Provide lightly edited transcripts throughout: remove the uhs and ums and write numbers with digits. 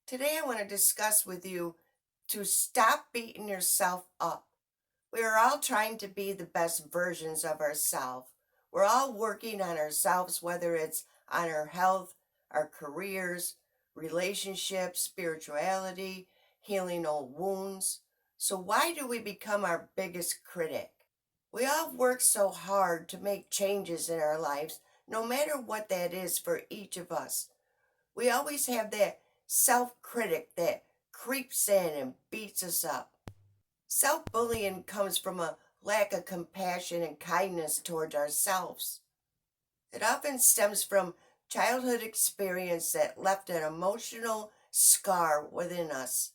Today, I want to discuss with you to stop beating yourself up. We are all trying to be the best versions of ourselves. We're all working on ourselves, whether it's on our health, our careers, relationships, spirituality, healing old wounds. So, why do we become our biggest critic? We all work so hard to make changes in our lives, no matter what that is for each of us. We always have that self critic that creeps in and beats us up. Self bullying comes from a lack of compassion and kindness towards ourselves. It often stems from childhood experience that left an emotional scar within us.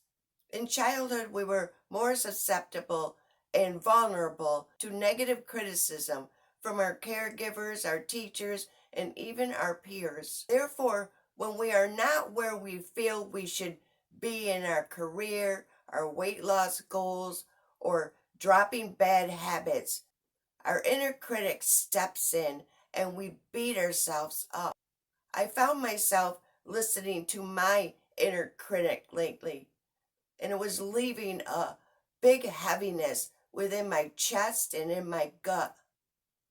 In childhood, we were more susceptible and vulnerable to negative criticism from our caregivers, our teachers, and even our peers. Therefore, when we are not where we feel we should be in our career, our weight loss goals, or dropping bad habits, our inner critic steps in and we beat ourselves up. I found myself listening to my inner critic lately, and it was leaving a big heaviness within my chest and in my gut.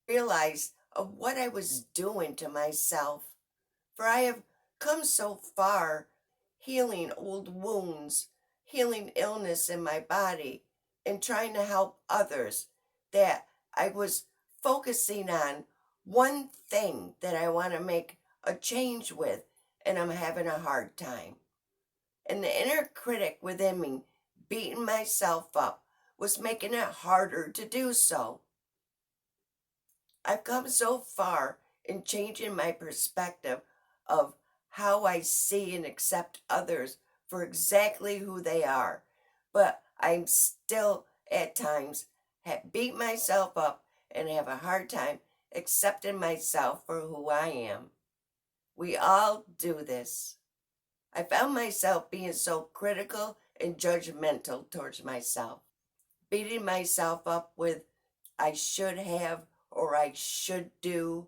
Realized of what I was doing to myself, for I have come so far healing old wounds, healing illness in my body, and trying to help others that I was focusing on one thing that I want to make a change with, and I'm having a hard time. And the inner critic within me, beating myself up, was making it harder to do so. I've come so far in changing my perspective of how I see and accept others for exactly who they are, but I'm still at times beat myself up and have a hard time accepting myself for who I am. We all do this. I found myself being so critical and judgmental towards myself, beating myself up with I should have or I should do.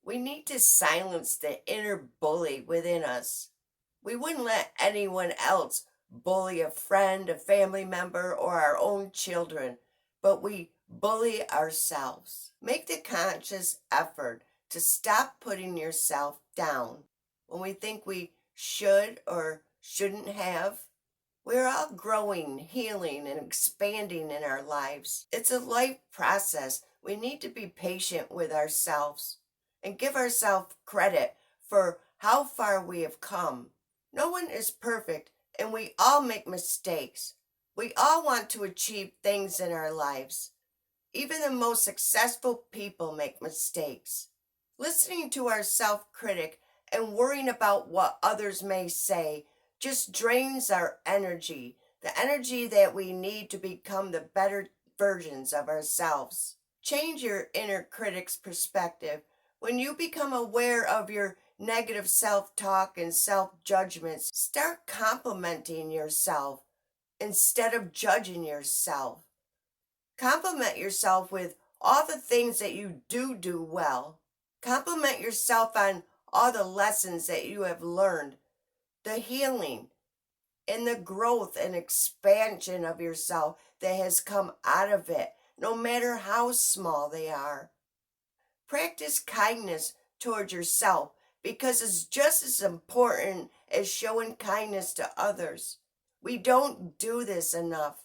We need to silence the inner bully within us. We wouldn't let anyone else bully a friend, a family member, or our own children, but we bully ourselves. Make the conscious effort to stop putting yourself down when we think we should or shouldn't have. We're all growing, healing, and expanding in our lives. It's a life process. We need to be patient with ourselves and give ourselves credit for how far we have come. No one is perfect, and we all make mistakes. We all want to achieve things in our lives. Even the most successful people make mistakes. Listening to our self critic and worrying about what others may say just drains our energy, the energy that we need to become the better versions of ourselves. Change your inner critic's perspective. When you become aware of your negative self talk and self judgments, start complimenting yourself instead of judging yourself. Compliment yourself with all the things that you do well. Compliment yourself on all the lessons that you have learned, the healing, and the growth and expansion of yourself that has come out of it, no matter how small they are. Practice kindness towards yourself because it's just as important as showing kindness to others. We don't do this enough.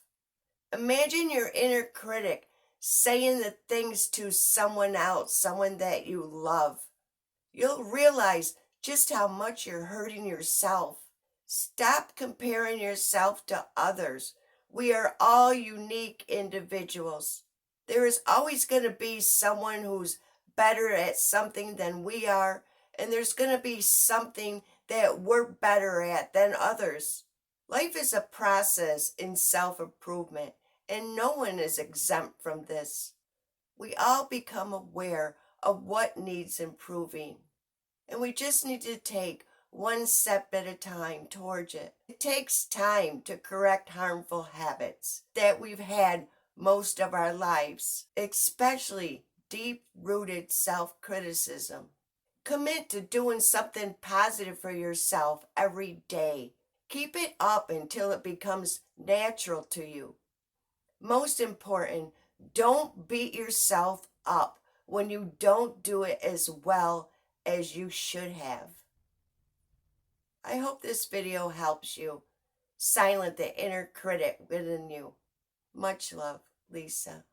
Imagine your inner critic saying the things to someone else, someone that you love. You'll realize just how much you're hurting yourself. Stop comparing yourself to others. We are all unique individuals. There is always going to be someone who's better at something than we are, and there's going to be something that we're better at than others. Life is a process in self improvement, and no one is exempt from this. We all become aware of what needs improving, and we just need to take one step at a time towards it. It takes time to correct harmful habits that we've had most of our lives, especially deep-rooted self-criticism. Commit to doing something positive for yourself every day. Keep it up until it becomes natural to you. Most important, don't beat yourself up when you don't do it as well as you should have. I hope this video helps you silence the inner critic within you. Much love, Lisa.